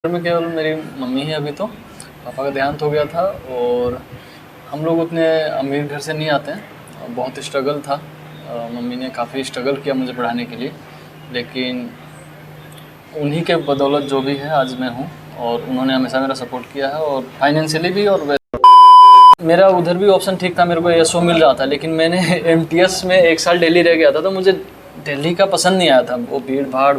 घर में केवल मेरी मम्मी है अभी तो। पापा का देहांत हो गया था और हम लोग उतने अमीर घर से नहीं आते हैं। बहुत स्ट्रगल था। मम्मी ने काफ़ी स्ट्रगल किया मुझे पढ़ाने के लिए, लेकिन उन्हीं के बदौलत जो भी है आज मैं हूँ। और उन्होंने हमेशा मेरा सपोर्ट किया है, और फाइनेंशियली भी। और मेरा उधर भी ऑप्शन ठीक था, मेरे को एसओ मिल रहा था, लेकिन मैंने एमटीएस में 1 साल दिल्ली रह गया था, तो मुझे दिल्ली का पसंद नहीं आया था, वो भीड़ भाड़।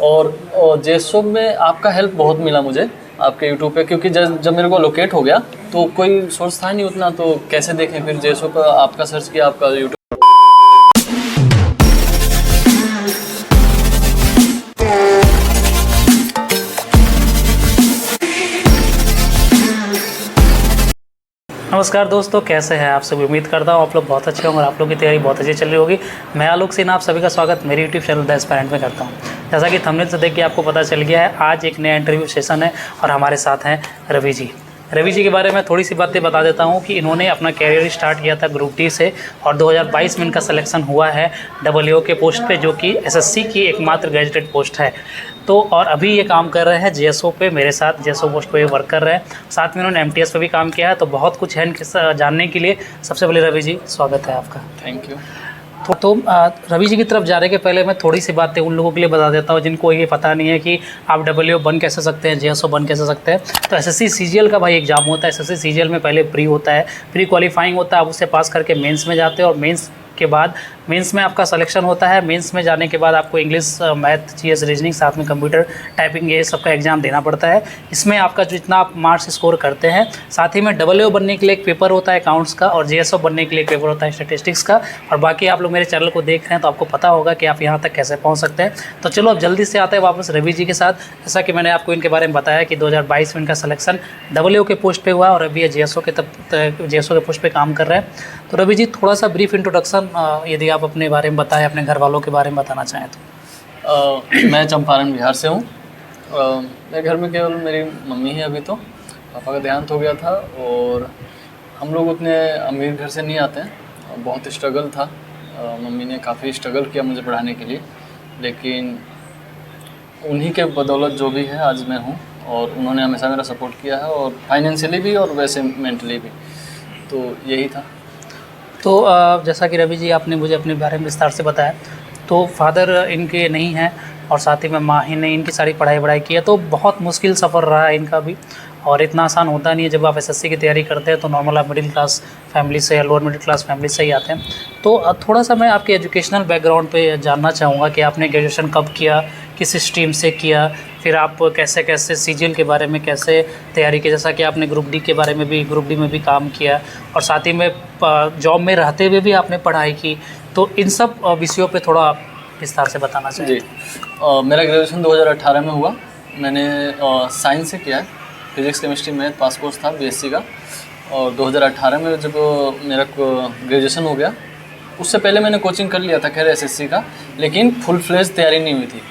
और जेएसओ में आपका हेल्प बहुत मिला मुझे आपके यूट्यूब पे, क्योंकि जब मेरे को लोकेट हो गया तो कोई सोर्स था नहीं उतना, तो कैसे देखें। फिर जेएसओ पर आपका सर्च किया, आपका यूट्यूब। नमस्कार दोस्तों, कैसे हैं आप सभी। उम्मीद करता हूँ आप लोग बहुत अच्छे होंगे और आप लोग की तैयारी बहुत अच्छी चल रही होगी। मैं आलोक सिन्हा आप सभी का स्वागत मेरे यूट्यूब चैनल द एस्पायरेंट में करता हूँ। जैसा कि थंबनेल से देख के आपको पता चल गया है, आज एक नया इंटरव्यू सेशन है और हमारे साथ हैं रवि जी। रवि जी के बारे में थोड़ी सी बातें बता देता हूँ कि इन्होंने अपना कैरियर स्टार्ट किया था ग्रुप डी से, और 2022 में इनका सिलेक्शन हुआ है डब्ल्यूओ के पोस्ट पे, जो कि एसएससी की एकमात्र ग्रेजुएटेड पोस्ट है। तो और अभी ये काम कर रहे हैं जेएसओ पे, मेरे साथ जेएसओ पोस्ट पे वर्क कर रहे हैं। साथ में इन्होंने एमटीएस पे भी काम किया है, तो बहुत कुछ है इनके जानने के लिए। सबसे पहले रवि जी, स्वागत है आपका। Thank you. तो रवि जी की तरफ जाने के पहले मैं थोड़ी सी बातें उन लोगों के लिए बता देता हूँ जिनको ये पता नहीं है कि आप डब्ल्यूओ बन कैसे सकते हैं, जेएसओ बन कैसे सकते हैं। तो एसएससी सीजीएल का भाई एग्जाम होता है। एसएससी सीजीएल में पहले प्री होता है, प्री क्वालिफाइंग होता है, आप उससे पास करके मेंस में जाते हैं, और मेंस के बाद मेंस में आपका सिलेक्शन होता है। मेंस में जाने के बाद आपको इंग्लिश, मैथ, जीएस, रीजनिंग, साथ में कंप्यूटर, टाइपिंग, ये सब का एग्जाम देना पड़ता है। इसमें आपका जितना आप मार्क्स स्कोर करते हैं, साथ ही में डब्ल्यूओ बनने के लिए एक पेपर होता है अकाउंट्स का, और जेएसओ बनने के लिए एक पेपर होता है स्टैटिस्टिक्स का। और बाकी आप लोग मेरे चैनल को देख रहे हैं तो आपको पता होगा कि आप यहाँ तक कैसे पहुँच सकते हैं। तो चलो अब जल्दी से आते हैं वापस रवि जी के साथ। जैसा कि मैंने आपको इनके बारे में बताया कि 2022 में इनका सिलेक्शन डब्ल्यूओ के पोस्ट पे हुआ, और अभी ये जेएसओ के पोस्ट पे काम कर रहे हैं। तो रवि जी, थोड़ा सा ब्रीफ इंट्रोडक्शन यदि आप अपने बारे में बताएं, अपने घर वालों के बारे में बताना चाहें तो। मैं चंपारण बिहार से हूँ। मेरे घर में केवल मेरी मम्मी है अभी तो। पापा का देहांत हो गया था और हम लोग उतने अमीर घर से नहीं आते हैं। बहुत स्ट्रगल था। मम्मी ने काफ़ी स्ट्रगल किया मुझे पढ़ाने के लिए, लेकिन उन्हीं के बदौलत जो भी है आज मैं हूँ। और उन्होंने हमेशा मेरा सपोर्ट किया है, और फाइनेंशियली भी और वैसे मेंटली भी। तो यही था। तो जैसा कि रवि जी आपने मुझे अपने बारे में विस्तार से बताया, तो फादर इनके नहीं हैं और साथ ही में माँ ही ने इनकी सारी पढ़ाई की है। तो बहुत मुश्किल सफ़र रहा है इनका भी, और इतना आसान होता नहीं है। जब आप एसएससी की तैयारी करते हैं तो नॉर्मल आप मिडिल क्लास फैमिली से या लोअर मिडिल क्लास फैमिली से ही आते हैं। तो थोड़ा सा मैं आपके एजुकेशनल बैकग्राउंड पे जानना चाहूँगा कि आपने ग्रेजुएशन कब किया, किस स्ट्रीम से किया, फिर आप कैसे कैसे सीजीएल के बारे में कैसे तैयारी की। जैसा कि आपने ग्रुप डी में भी काम किया, और साथ ही में जॉब में रहते हुए भी आपने पढ़ाई की। तो इन सब विषयों पे थोड़ा विस्तार से बताना चाहिए। जी, मेरा ग्रेजुएशन 2018 में हुआ। मैंने साइंस से किया है, फिजिक्स, केमिस्ट्री, मैथ, पास कोर्स था बीएससी का। और 2018 में जब मेरा ग्रेजुएशन हो गया, उससे पहले मैंने कोचिंग कर लिया था खैर एसएससी का, लेकिन फुल फ्लेज तैयारी नहीं हुई थी।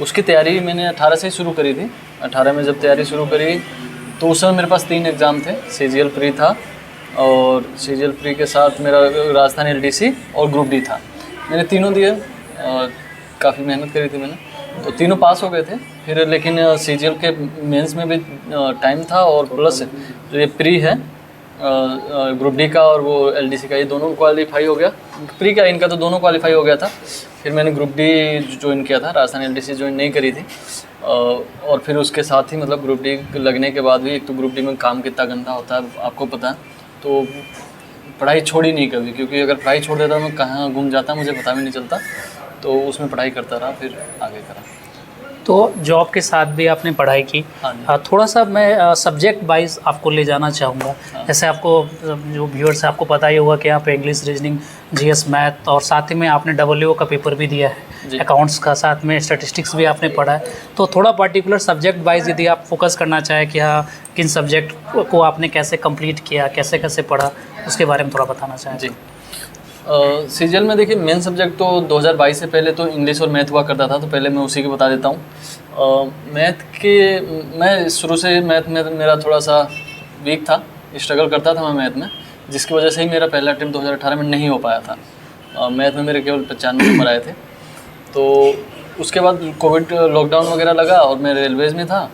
उसकी तैयारी मैंने 18 से ही शुरू करी थी। 18 में जब तैयारी शुरू करी तो उस समय मेरे पास 3 एग्ज़ाम थे। सीजीएल प्री था, और सीजीएल प्री के साथ मेरा राजस्थान एलडीसी और ग्रुप डी था। मैंने तीनों दिए, काफ़ी मेहनत करी थी मैंने, तो तीनों पास हो गए थे। फिर लेकिन सीजीएल के मेंस में भी टाइम था, और प्लस जो ये प्री है ग्रुप डी का और वो एलडीसी का, ये दोनों क्वालिफाई हो गया। प्री का इनका तो दोनों क्वालिफाई हो गया था। फिर मैंने ग्रुप डी ज्वाइन किया था, राजस्थान एलडीसी ज्वाइन नहीं करी थी। और फिर उसके साथ ही मतलब ग्रुप डी लगने के बाद भी, एक तो ग्रुप डी में काम कितना गंदा होता है आपको पता है, तो पढ़ाई छोड़ी नहीं कभी, क्योंकि अगर पढ़ाई छोड़ देता मैं कहाँ गुम जाता मुझे पता भी नहीं चलता। तो उसमें पढ़ाई करता रहा, फिर आगे करा। तो जॉब के साथ भी आपने पढ़ाई की। हाँ। थोड़ा सा मैं सब्जेक्ट वाइज आपको ले जाना चाहूँगा। हाँ। जैसे आपको जो व्यूअर्स है आपको पता ही होगा कि यहाँ पे इंग्लिश, रीजनिंग, जीएस, मैथ, और साथ ही में आपने डब्ल्यूओ का पेपर भी दिया है, अकाउंट्स का, साथ में स्टैटिस्टिक्स भी आपने पढ़ा है। तो थोड़ा पर्टिकुलर सब्जेक्ट वाइज यदि आप फोकस करना चाहें कि हाँ किन सब्जेक्ट को आपने कैसे कंप्लीट किया, कैसे कैसे पढ़ा, उसके बारे में थोड़ा बताना चाहें। जी, सीजीएल में देखिए मेन सब्जेक्ट तो 2022 से पहले तो इंग्लिश और मैथ हुआ करता था, तो पहले मैं उसी के बता देता हूँ। मैथ के मैं शुरू से मैथ में मेरा थोड़ा सा वीक था, स्ट्रगल करता था मैं मैथ में, जिसकी वजह से ही मेरा पहला अटेम्प्ट 2018 में नहीं हो पाया था। मैथ में मेरे केवल 95 नंबर आए थे। तो उसके बाद कोविड लॉकडाउन वगैरह लगा और मैं रेलवेज़ में था,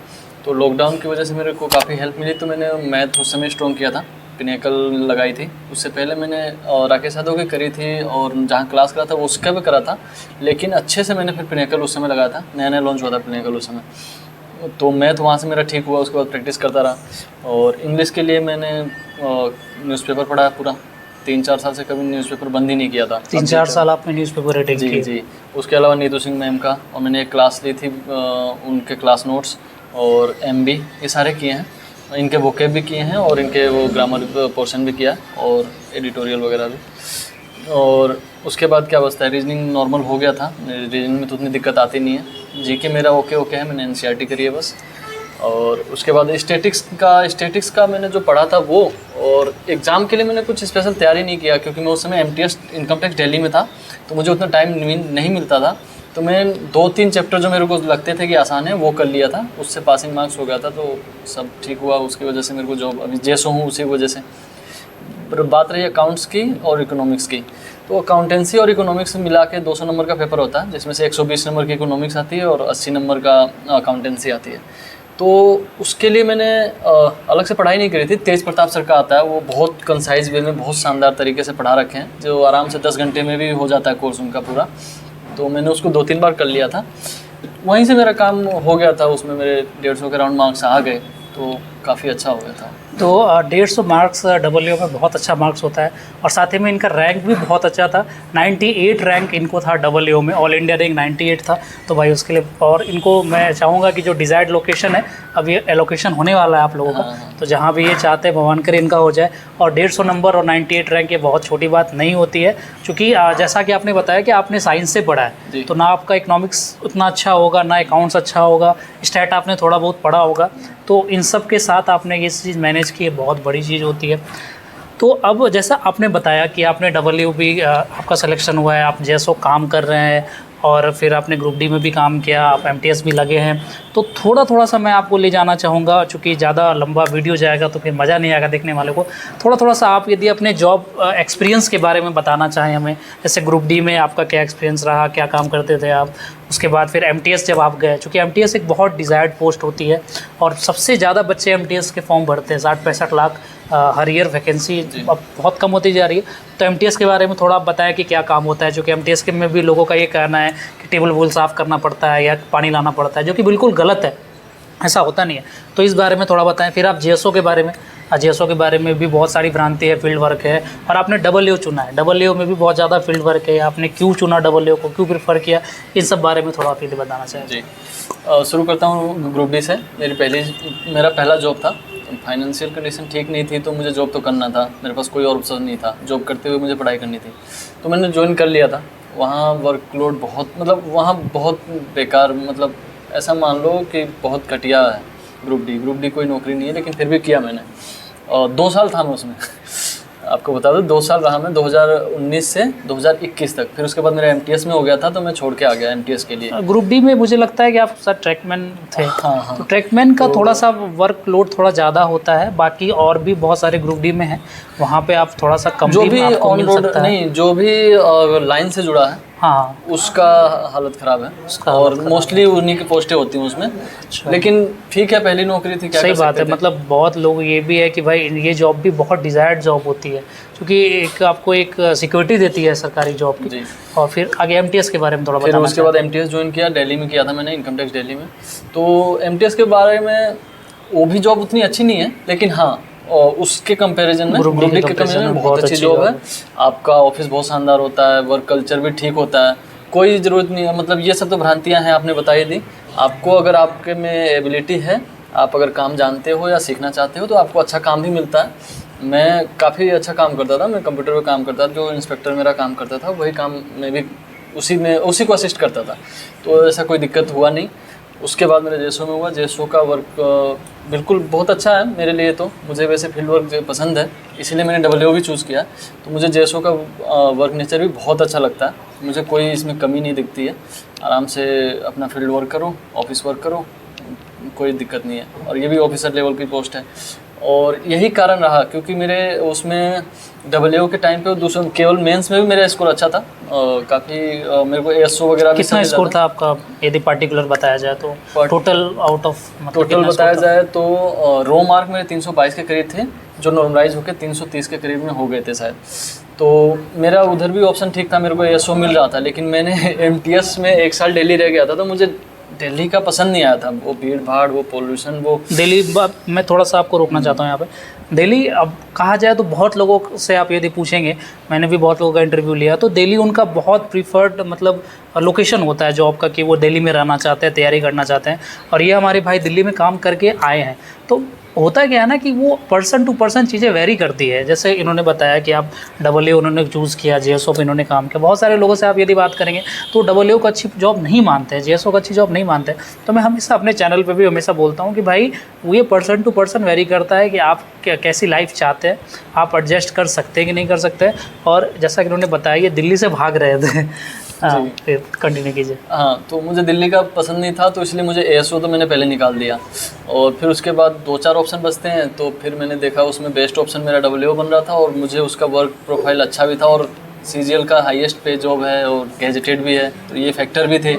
तो लॉकडाउन की वजह से मेरे को काफ़ी हेल्प मिली। तो मैंने मैथ उस समय स्ट्रॉन्ग किया था, पिनेकल लगाई थी। उससे पहले मैंने राकेश यादव की करी थी और जहाँ क्लास करा था वो उसका भी करा था, लेकिन अच्छे से मैंने फिर पिनेकल उस समय लगाया था, नया नया लॉन्च हुआ था पिनेकल उस समय। तो मैथ वहाँ से मेरा ठीक हुआ, उसके बाद प्रैक्टिस करता रहा। और इंग्लिश के लिए मैंने न्यूज़पेपर पढ़ा पूरा 3-4 साल से, कभी न्यूज़पेपर बंद ही नहीं किया था। 3-4 साल आपने न्यूज़पेपर रीडिंग की? जी। उसके अलावा नीतू सिंह मैम का, और मैंने एक क्लास ली थी उनके क्लास नोट्स और MB ये सारे किए हैं। इनके वोकेब भी किए हैं और इनके वो ग्रामर पोर्शन भी किया और एडिटोरियल वगैरह भी। और उसके बाद क्या बचता है, रीजनिंग नॉर्मल हो गया था, रीजनिंग में तो उतनी दिक्कत आती नहीं है। जीके मेरा ओके है, मैंने NCERT करी है बस। और उसके बाद स्टैटिक्स का मैंने जो पढ़ा था वो, और एग्ज़ाम के लिए मैंने कुछ स्पेशल तैयारी नहीं किया क्योंकि मैं उस समय MTS इनकम टैक्स दिल्ली में था, तो मुझे उतना टाइम नहीं मिलता था। तो मैं 2-3 चैप्टर जो मेरे को लगते थे कि आसान है वो कर लिया था, उससे पासिंग मार्क्स हो गया था, तो सब ठीक हुआ। उसकी वजह से मेरे को जॉब अभी जैसो हूँ उसी वजह से। पर बात रही अकाउंट्स की और इकोनॉमिक्स की, तो अकाउंटेंसी और इकोनॉमिक्स मिला के 200 नंबर का पेपर होता है, जिसमें से 120 नंबर की इकोनॉमिक्स आती है और 80 नंबर का अकाउंटेंसी आती है। तो उसके लिए मैंने अलग से पढ़ाई नहीं करी थी। तेज प्रताप सर का आता है, वो बहुत कंसाइज वे में बहुत शानदार तरीके से पढ़ा रखे हैं, जो आराम से 10 घंटे में भी हो जाता है कोर्स उनका पूरा। तो मैंने उसको 2-3 बार कर लिया था, वहीं से मेरा काम हो गया था। उसमें मेरे 150 के राउंड मार्क्स आ गए, तो काफ़ी अच्छा हो गया था। तो 150 मार्क्स डब्ल्यू में बहुत अच्छा मार्क्स होता है, और साथ ही में इनका रैंक भी बहुत अच्छा था। 98 रैंक इनको था डब्ल्यू में, ऑल इंडिया रैंक 98 था। तो भाई उसके लिए, और इनको मैं चाहूँगा कि जो डिज़ायर्ड लोकेशन है, अब ये एलोकेशन होने वाला है आप लोगों का, तो जहाँ भी ये चाहते हैं भगवान करे इनका हो जाए। और 150 नंबर और 98 रैंक ये बहुत छोटी बात नहीं होती है, क्योंकि जैसा कि आपने बताया कि आपने साइंस से पढ़ा है, तो ना आपका इकोनॉमिक्स उतना अच्छा होगा, ना अकाउंट्स अच्छा होगा, स्टैट आपने थोड़ा बहुत पढ़ा होगा, तो इन सब के साथ आपने ये चीज़ मैनेज की है, बहुत बड़ी चीज़ होती है। तो अब जैसा आपने बताया कि आपने डब्ल्यू भी आपका सिलेक्शन हुआ है, आप जैसो काम कर रहे हैं, और फिर आपने ग्रुप डी में भी काम किया, आप MTS भी लगे हैं, तो थोड़ा सा मैं आपको ले जाना चाहूँगा, चूँकि ज़्यादा लंबा वीडियो जाएगा तो फिर मज़ा नहीं आएगा देखने वाले को। थोड़ा सा आप यदि अपने जॉब एक्सपीरियंस के बारे में बताना चाहें हमें, जैसे ग्रुप डी में आपका क्या एक्सपीरियंस रहा, क्या काम करते थे आप, उसके बाद फिर MTS जब आप गए, चूँकि MTS एक बहुत डिज़ायर्ड पोस्ट होती है और सबसे ज़्यादा बच्चे MTS के फॉर्म भरते हैं, 60-65 लाख हर ईयर वैकेंसी अब बहुत कम होती जा रही है। तो MTS के बारे में थोड़ा आप बताएं कि क्या काम होता है, जो कि MTS के में भी लोगों का ये कहना है कि टेबल वूल साफ़ करना पड़ता है या पानी लाना पड़ता है, जो कि बिल्कुल गलत है, ऐसा होता नहीं है। तो इस बारे में थोड़ा बताएं। फिर आप JSO के बारे में, JSO के बारे में भी बहुत सारी भ्रांति है, फील्ड वर्क है, और आपने डब्ल्यू चुना है, डब्ल्यू में भी बहुत ज़्यादा फील्ड वर्क है, आपने क्यों चुना डब्ल्यू को, क्यों प्रेफर किया, इन सब बारे में थोड़ा आप यदि बताना चाहें। जी, शुरू करता हूँ ग्रुप डी से। मेरा पहला जॉब था। फाइनेंशियल कंडीशन ठीक नहीं थी, तो मुझे जॉब तो करना था, मेरे पास कोई और ऑप्शन नहीं था, जॉब करते हुए मुझे पढ़ाई करनी थी। तो मैंने ज्वाइन कर लिया था। वहाँ वर्कलोड बहुत, मतलब वहाँ बहुत बेकार, मतलब ऐसा मान लो कि बहुत घटिया है ग्रुप डी कोई नौकरी नहीं है, लेकिन फिर भी किया मैंने। और 2 साल था मैं उसमें आपको बता दूं, 2 साल रहा मैं, 2019 से 2021 तक। फिर उसके बाद मेरा MTS में हो गया था, तो मैं छोड़ के आ गया MTS के लिए। ग्रुप डी में मुझे लगता है कि आप सर ट्रैकमैन थे। हाँ। तो ट्रैकमैन का थोड़ा सा वर्कलोड थोड़ा ज़्यादा होता है, बाकी और भी बहुत सारे ग्रुप डी में हैं, वहाँ पे आप थोड़ा सा कम जो भी ऑन रोड नहीं, जो भी लाइन से जुड़ा है, हाँ, उसका हालत ख़राब है, और मोस्टली उन्हीं की पोस्टें होती हैं उसमें। अच्छा। लेकिन ठीक है, पहली नौकरी थी, क्या सही कर बात सकते है। थे। मतलब बहुत लोग ये भी है कि भाई ये जॉब भी बहुत डिज़ायर्ड जॉब होती है, क्योंकि एक आपको एक सिक्योरिटी देती है सरकारी जॉब की। जी। और फिर आगे MTS के बारे में थोड़ा फिर बताना उसके बाद MTS ज्वाइन किया, दिल्ली में किया था मैंने, इनकम टैक्स दिल्ली में। तो MTS के बारे में, वो भी जॉब उतनी अच्छी नहीं है, लेकिन हाँ, और उसके कंपैरिजन में ग्रुप डी के कंपैरिजन में बहुत अच्छी जॉब है। आपका ऑफिस बहुत शानदार होता है, वर्क कल्चर भी ठीक होता है, कोई ज़रूरत नहीं है। मतलब ये सब तो भ्रांतियाँ हैं, आपने बताई दी। आपको अगर आपके में एबिलिटी है, आप अगर काम जानते हो या सीखना चाहते हो, तो आपको अच्छा काम भी मिलता है। मैं काफ़ी अच्छा काम करता था, मैं कंप्यूटर पे काम करता था, जो इंस्पेक्टर मेरा काम करता था वही काम मैं भी उसी को असिस्ट करता था, तो ऐसा कोई दिक्कत हुआ नहीं। उसके बाद मेरे JSO में हुआ। JSO का वर्क बिल्कुल बहुत अच्छा है मेरे लिए, तो मुझे वैसे फील्ड वर्क पसंद है, इसीलिए मैंने डब्ल्यू भी चूज़ किया। तो मुझे JSO का वर्क नेचर भी बहुत अच्छा लगता है, मुझे कोई इसमें कमी नहीं दिखती है। आराम से अपना फील्ड वर्क करो, ऑफिस वर्क करो, कोई दिक्कत नहीं है, और ये भी ऑफिसर लेवल की पोस्ट है। और यही कारण रहा क्योंकि मेरे उसमें डब्ल्यू के टाइम पे दूसरा केवल मेंस में भी मेरा स्कोर अच्छा था, काफ़ी मेरे को एएसओ वगैरह भी कितना स्कोर था आपका यदि पार्टिकुलर बताया जाए तो? टोटल आउट ऑफ टोटल बताया जाए तो रो मार्क मेरे 322 के करीब थे, जो नॉर्मलाइज होकर 330 के करीब में हो गए थे शायद। तो मेरा उधर भी ऑप्शन ठीक था, मेरे को एएसओ मिल रहा था, लेकिन मैंने एमटीएस में 1 साल दिल्ली रह गया था, तो मुझे दिल्ली का पसंद नहीं आया था। वो भीड़ भाड़, वो पोल्यूशन, वो दिल्ली। मैं थोड़ा सा आपको रोकना चाहता हूँ यहाँ पे। दिल्ली अब कहा जाए तो बहुत लोगों से आप यदि पूछेंगे, मैंने भी बहुत लोगों का इंटरव्यू लिया, तो दिल्ली उनका बहुत प्रीफर्ड मतलब लोकेशन होता है जॉब का, कि वो दिल्ली में रहना चाहते हैं, तैयारी करना चाहते हैं। और ये हमारे भाई दिल्ली में काम करके आए हैं। तो होता क्या है ना कि वो पर्सन टू पर्सन चीज़ें वेरी करती है। जैसे इन्होंने बताया कि आप डब्ल्यू उन्होंने चूज़ किया, जेएसओ पे इन्होंने काम किया। बहुत सारे लोगों से आप यदि बात करेंगे तो डब्ल्यू को अच्छी जॉब नहीं मानते हैं, जेएसओ को अच्छी जॉब नहीं मानते। तो मैं हमेशा अपने चैनल पे भी हमेशा बोलता हूँ कि भाई वो ये पर्सन टू पर्सन वेरी करता है कि आप कैसी लाइफ चाहते हैं, आप एडजस्ट कर सकते हैं कि नहीं कर सकते। और जैसा कि उन्होंने बताया ये दिल्ली से भाग रहे थे। हाँ, फिर कंटिन्यू कीजिए। हाँ, तो मुझे दिल्ली का पसंद नहीं था, तो इसलिए मुझे एएसओ तो मैंने पहले निकाल दिया। और फिर उसके बाद 2-4 ऑप्शन बचते हैं, तो फिर मैंने देखा उसमें बेस्ट ऑप्शन मेरा डब्ल्यू बन रहा था, और मुझे उसका वर्क प्रोफाइल अच्छा भी था, और सीजीएल का हाईएस्ट पे जॉब है और गैजेटेड भी है, तो ये फैक्टर भी थे।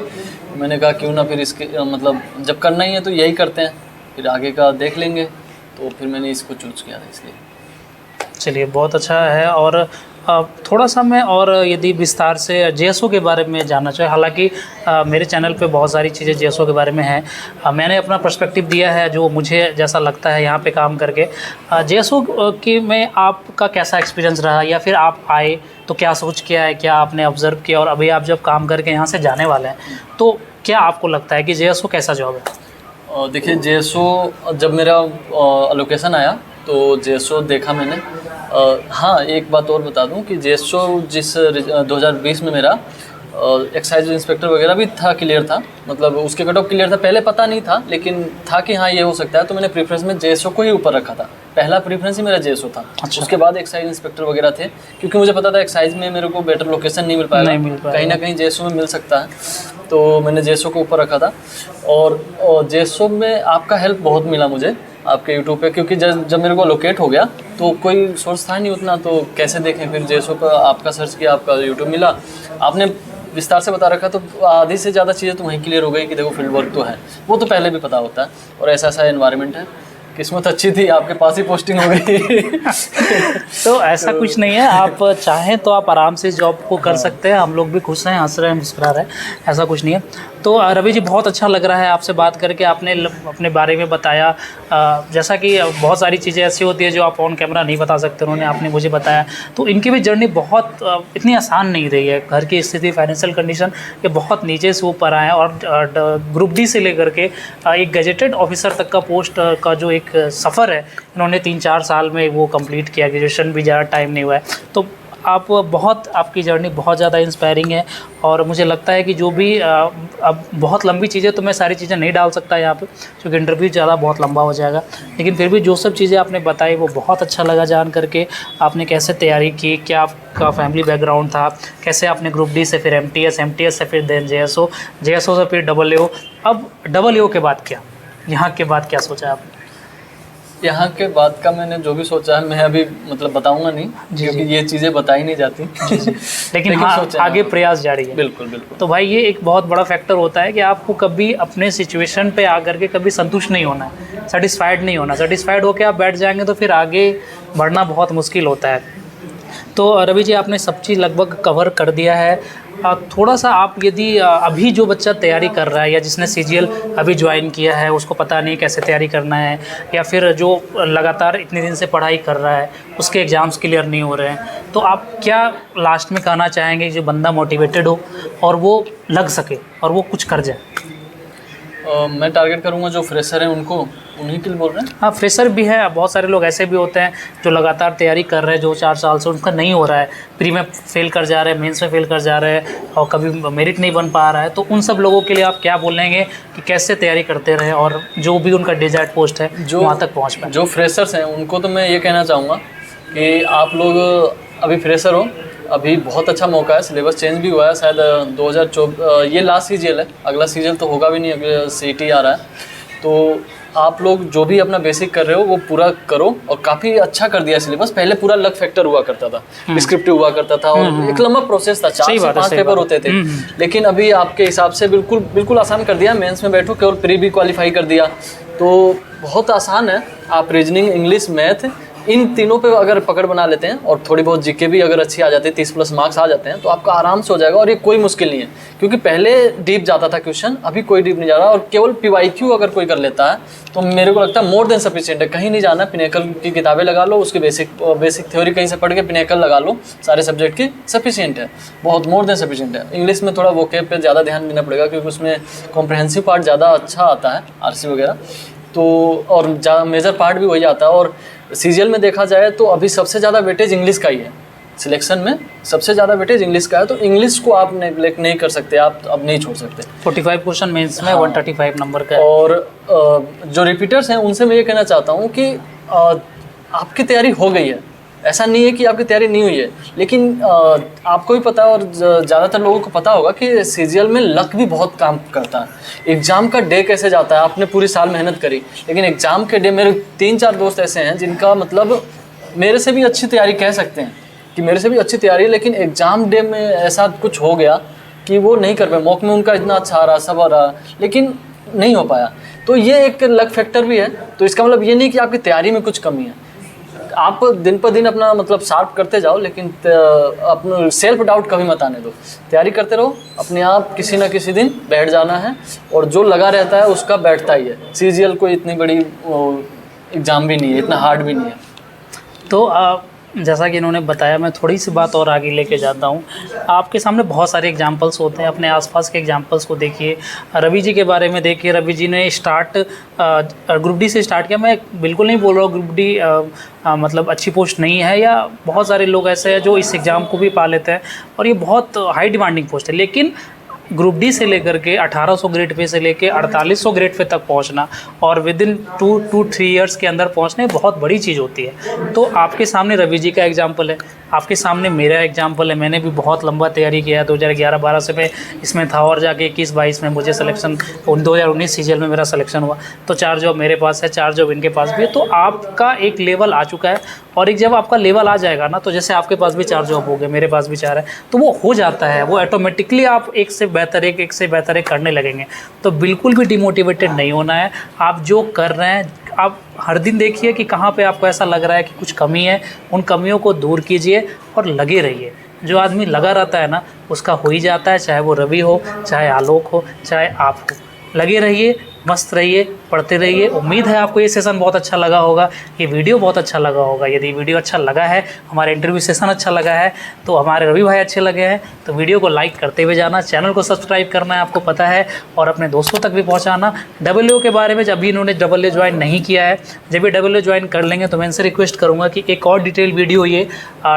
मैंने कहा क्यों ना फिर इसके मतलब जब करना ही है तो यही करते हैं, फिर आगे का देख लेंगे। तो फिर मैंने इसको चूज़ किया था इसलिए। चलिए, बहुत अच्छा है। और थोड़ा सा मैं और यदि विस्तार से जेएसओ के बारे में जानना चाहिए। हालांकि मेरे चैनल पे बहुत सारी चीज़ें जेएसओ के बारे में हैं। मैंने अपना पर्सपेक्टिव दिया है जो मुझे जैसा लगता है यहाँ पे काम करके। जेएसओ की में आपका कैसा एक्सपीरियंस रहा, या फिर आप आए तो क्या सोच के आए, क्या आपने ऑब्ज़र्व किया, और अभी आप जब काम करके यहाँ से जाने वाले हैं तो क्या आपको लगता है कि जेएसओ कैसा जॉब है? देखिए, जेएसओ जब मेरा अलोकेशन आया तो जेएसओ देखा मैंने। हाँ, एक बात और बता दूं कि जेएसओ जिस 2020 में मेरा एक्साइज इंस्पेक्टर वगैरह भी था, क्लियर था, मतलब उसके कट ऑफ क्लियर था। पहले पता नहीं था, लेकिन था कि हाँ ये हो सकता है, तो मैंने प्रेफरेंस में जेएसओ को ही ऊपर रखा था। पहला प्रेफरेंस ही मेरा जेएसओ था। अच्छा। उसके बाद एक्साइज इंस्पेक्टर वगैरह थे, क्योंकि मुझे पता था एक्साइज में मेरे को बेटर लोकेशन नहीं मिल पाएगा, कहीं ना कहीं जेएसओ में मिल सकता है, तो मैंने जेएसओ को ऊपर रखा था। और जेएसओ में आपका हेल्प बहुत मिला मुझे आपके यूट्यूब पे, क्योंकि जब मेरे को लोकेट हो गया तो कोई सोर्स था नहीं उतना, तो कैसे देखें। फिर जेएसओ पर आपका सर्च किया, आपका यूट्यूब मिला, आपने विस्तार से बता रखा, तो आधी से ज़्यादा चीज़ें तो वहीं क्लियर हो गई कि देखो फील्ड वर्क तो है, वो तो पहले भी पता होता है, और ऐसा ऐसा एनवायरनमेंट है। किस्मत अच्छी थी, आपके पास ही पोस्टिंग हो गई। तो ऐसा कुछ नहीं है, आप चाहें तो आप आराम से जॉब को कर सकते हैं। हम लोग भी खुश हैं, हंस रहे हैं, मुस्कुरा रहे हैं, ऐसा कुछ नहीं है। तो रवि जी, बहुत अच्छा लग रहा है आपसे बात करके। आपने अपने बारे में बताया, जैसा कि बहुत सारी चीज़ें ऐसी होती है जो आप ऑन कैमरा नहीं बता सकते, उन्होंने आपने मुझे बताया। तो इनकी भी जर्नी बहुत इतनी आसान नहीं रही है। घर की स्थिति, फाइनेंशियल कंडीशन, ये बहुत नीचे से ऊपर आए हैं, और ग्रुप डी से लेकर के एक गजेटेड ऑफिसर तक का पोस्ट का जो एक सफ़र है, इन्होंने 3-4 साल में वो कंप्लीट किया। ग्रेजुएशन भी ज़्यादा टाइम नहीं हुआ है। तो आपकी जर्नी बहुत ज़्यादा इंस्पायरिंग है, और मुझे लगता है कि जो भी अब बहुत लंबी चीज़ें तो मैं सारी चीज़ें नहीं डाल सकता यहाँ पे, क्योंकि इंटरव्यू ज़्यादा बहुत लंबा हो जाएगा। लेकिन फिर भी जो सब चीज़ें आपने बताई वो बहुत अच्छा लगा जान करके। आपने कैसे तैयारी की, क्या आपका फैमिली बैकग्राउंड था, कैसे आपने ग्रुप डी से फिर एमटीएस से फिर देन जेएसओ से फिर डब्ल्यू। अब डब्ल्यू के बाद क्या, यहाँ के बाद क्या सोचा आपने? यहाँ के बाद का मैंने जो भी सोचा है, मैं अभी मतलब बताऊंगा नहीं, क्योंकि ये चीज़ें बताई नहीं जाती। लेकिन हाँ, आगे प्रयास जारी है। बिल्कुल बिल्कुल। तो भाई ये एक बहुत बड़ा फैक्टर होता है कि आपको कभी अपने सिचुएशन पे आकर के कभी संतुष्ट नहीं होना है, सेटिस्फाइड नहीं होना। सेटिस्फाइड होकर आप बैठ जाएंगे तो फिर आगे बढ़ना बहुत मुश्किल होता है। तो रवि जी, आपने सब चीज़ लगभग कवर कर दिया है। थोड़ा सा आप यदि अभी जो बच्चा तैयारी कर रहा है, या जिसने सीजीएल अभी ज्वाइन किया है, उसको पता नहीं कैसे तैयारी करना है, या फिर जो लगातार इतने दिन से पढ़ाई कर रहा है, उसके एग्ज़ाम्स क्लियर नहीं हो रहे हैं, तो आप क्या लास्ट में कहना चाहेंगे जो बंदा मोटिवेटेड हो और वो लग सके और वो कुछ कर जाए? मैं टारगेट करूंगा जो फ्रेशर हैं उनको, उन्हीं के लिए बोल रहे हैं। हाँ, फ्रेशर भी है, बहुत सारे लोग ऐसे भी होते हैं जो लगातार तैयारी कर रहे हैं, जो 4 साल से उनका नहीं हो रहा है, प्री में फेल कर जा रहे हैं, मेंस में फेल कर जा रहे हैं, और कभी मेरिट नहीं बन पा रहा है। तो उन सब लोगों के लिए आप क्या बोलेंगे कि कैसे तैयारी करते रहें और जो भी उनका डिजायर्ड पोस्ट है जो वहाँ तक पहुँच पाए? जो फ्रेशर्स हैं उनको तो मैं ये कहना चाहूँगा कि आप लोग अभी फ्रेशर हो, अभी बहुत अच्छा मौका है। सिलेबस चेंज भी हुआ है शायद 2024, ये लास्ट सीजीएल है, अगला सीजीएल तो होगा भी नहीं, अगले सीटी आ रहा है। तो आप लोग जो भी अपना बेसिक कर रहे हो वो पूरा करो, और काफ़ी अच्छा कर दिया सिलेबस। पहले पूरा लक फैक्टर हुआ करता था, डिस्क्रिप्टिव हुआ करता था, और एक लंबा प्रोसेस था, 4 से 5 पेपर होते थे। लेकिन अभी आपके हिसाब से बिल्कुल आसान कर दिया। मेंस में बैठो, केवल प्री भी क्वालिफाई कर दिया, तो बहुत आसान है। आप रीजनिंग, इंग्लिश, मैथ, इन तीनों पे अगर पकड़ बना लेते हैं, और थोड़ी बहुत जीके भी अगर अच्छी आ जाती है, 30+ मार्क्स आ जाते हैं, तो आपका आराम से हो जाएगा। और ये कोई मुश्किल नहीं है, क्योंकि पहले डीप जाता था क्वेश्चन, अभी कोई डीप नहीं जा रहा। और केवल PYQ अगर कोई कर लेता है तो मेरे को लगता है मोर देन सफिशिएंट है। कहीं नहीं जाना, पिनेकल की किताबें लगा लो, उसकी बेसिक थ्योरी कहीं से पढ़ के पिनेकल लगा लो, सारे सब्जेक्ट की सफिशिएंट है, बहुत मोर देन सफिशिएंट है। इंग्लिश में थोड़ा वोकेब पे ज़्यादा ध्यान देना पड़ेगा, क्योंकि उसमें कॉम्प्रहेंसिव पार्ट ज़्यादा अच्छा आता है, RC वगैरह, तो और मेजर पार्ट भी वही आता है। और CGL में देखा जाए तो अभी सबसे ज़्यादा वेटेज इंग्लिश का ही है, सिलेक्शन में सबसे ज़्यादा वेटेज इंग्लिश का है। तो इंग्लिश को आप नेगलेक्ट नहीं कर सकते, आप अब नहीं छोड़ सकते। 45 क्वेश्चन मेंस में, 135 नंबर का है। और जो रिपीटर्स हैं उनसे मैं ये कहना चाहता हूँ कि आपकी तैयारी हो गई है, ऐसा नहीं है कि आपकी तैयारी नहीं हुई है। लेकिन आपको भी पता है, और ज़्यादातर लोगों को पता होगा कि CGL में लक भी बहुत काम करता है। एग्ज़ाम का डे कैसे जाता है, आपने पूरी साल मेहनत करी, लेकिन एग्ज़ाम के डे, मेरे 3-4 दोस्त ऐसे हैं जिनका मतलब मेरे से भी अच्छी तैयारी कह सकते हैं कि मेरे से भी अच्छी तैयारी है, लेकिन एग्ज़ाम डे में ऐसा कुछ हो गया कि वो नहीं कर पाए। मॉक में उनका इतना अच्छा आ रहा, सब आ रहा, लेकिन नहीं हो पाया। तो ये एक लक फैक्टर भी है। तो इसका मतलब ये नहीं कि आपकी तैयारी में कुछ कमी है। आप दिन पर दिन अपना मतलब शार्प करते जाओ, लेकिन अपना सेल्फ डाउट कभी मत आने दो। तैयारी करते रहो, अपने आप किसी ना किसी दिन बैठ जाना है, और जो लगा रहता है उसका बैठता ही है। CGL कोई इतनी बड़ी एग्ज़ाम भी नहीं है, इतना हार्ड भी नहीं है। तो जैसा कि इन्होंने बताया, मैं थोड़ी सी बात और आगे लेके जाता हूँ। आपके सामने बहुत सारे एग्जांपल्स होते हैं, अपने आसपास के एग्जांपल्स को देखिए। रवि जी के बारे में देखिए, रवि जी ने ग्रुप डी से स्टार्ट किया। मैं बिल्कुल नहीं बोल रहा हूँ ग्रुप डी मतलब अच्छी पोस्ट नहीं है, या बहुत सारे लोग ऐसे हैं जो इस एग्ज़ाम को भी पा लेते हैं, और ये बहुत हाई डिमांडिंग पोस्ट है। लेकिन ग्रुप डी से लेकर के 1800 ग्रेड पे से लेके 4800 ग्रेड पे तक पहुंचना, और विद इन 2-3 ईयर्स के अंदर पहुंचने बहुत बड़ी चीज़ होती है। तो आपके सामने रवि जी का एग्जाम्पल है, आपके सामने मेरा एग्जाम्पल है। मैंने भी बहुत लंबा तैयारी किया है, 2011-12 से मैं इसमें था, और जाके 21-22 में मुझे सिलेक्शन, 2019 CGL में मेरा सिलेक्शन हुआ। तो 4 जॉब मेरे पास है, 4 जॉब इनके पास भी है। तो आपका एक लेवल आ चुका है, और एक जब आपका लेवल आ जाएगा ना, तो जैसे आपके पास भी 4 जॉब हो गए, मेरे पास भी 4 है, तो वो हो जाता है, वो ऑटोमेटिकली आप एक से बेहतर एक करने लगेंगे। तो बिल्कुल भी डिमोटिवेटेड नहीं होना है। आप जो कर रहे हैं, आप हर दिन देखिए कि कहाँ पे आपको ऐसा लग रहा है कि कुछ कमी है, उन कमियों को दूर कीजिए और लगे रहिए। जो आदमी लगा रहता है ना, उसका हो ही जाता है, चाहे वो रवि हो, चाहे आलोक हो, चाहे आप हो। लगे रहिए, मस्त रहिए, पढ़ते रहिए। उम्मीद है आपको ये सेशन बहुत अच्छा लगा होगा, ये वीडियो बहुत अच्छा लगा होगा। यदि वीडियो अच्छा लगा है, हमारा इंटरव्यू सेशन अच्छा लगा है, तो हमारे रवि भाई अच्छे लगे हैं, तो वीडियो को लाइक करते हुए जाना, चैनल को सब्सक्राइब करना है, आपको पता है, और अपने दोस्तों तक भी पहुँचाना। WO के बारे में जब भी इन्होंने WO ज्वाइन नहीं किया है, जब भी WO ज्वाइन कर लेंगे तो मैं इनसे रिक्वेस्ट करूँगा कि एक और डिटेल वीडियो ये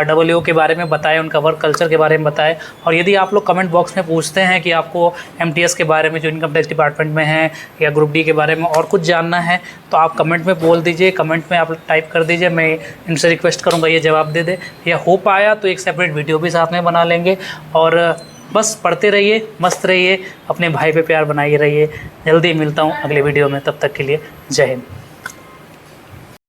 WO के बारे में बताएं, उनका वर्क कल्चर के बारे में बताएं। और यदि आप लोग कमेंट बॉक्स में पूछते हैं कि आपको MTS के बारे में, जो इनकम टैक्स डिपार्टमेंट में है, या ग्रुप डी के बारे में और कुछ जानना है, तो आप कमेंट में बोल दीजिए, कमेंट में आप टाइप कर दीजिए। मैं इनसे रिक्वेस्ट करूंगा ये जवाब दे दे, या हो पाया तो एक सेपरेट वीडियो भी साथ में बना लेंगे। और बस पढ़ते रहिए, मस्त रहिए, अपने भाई पे प्यार बनाए रहिए। जल्दी मिलता हूँ अगले वीडियो में, तब तक के लिए जय हिंद।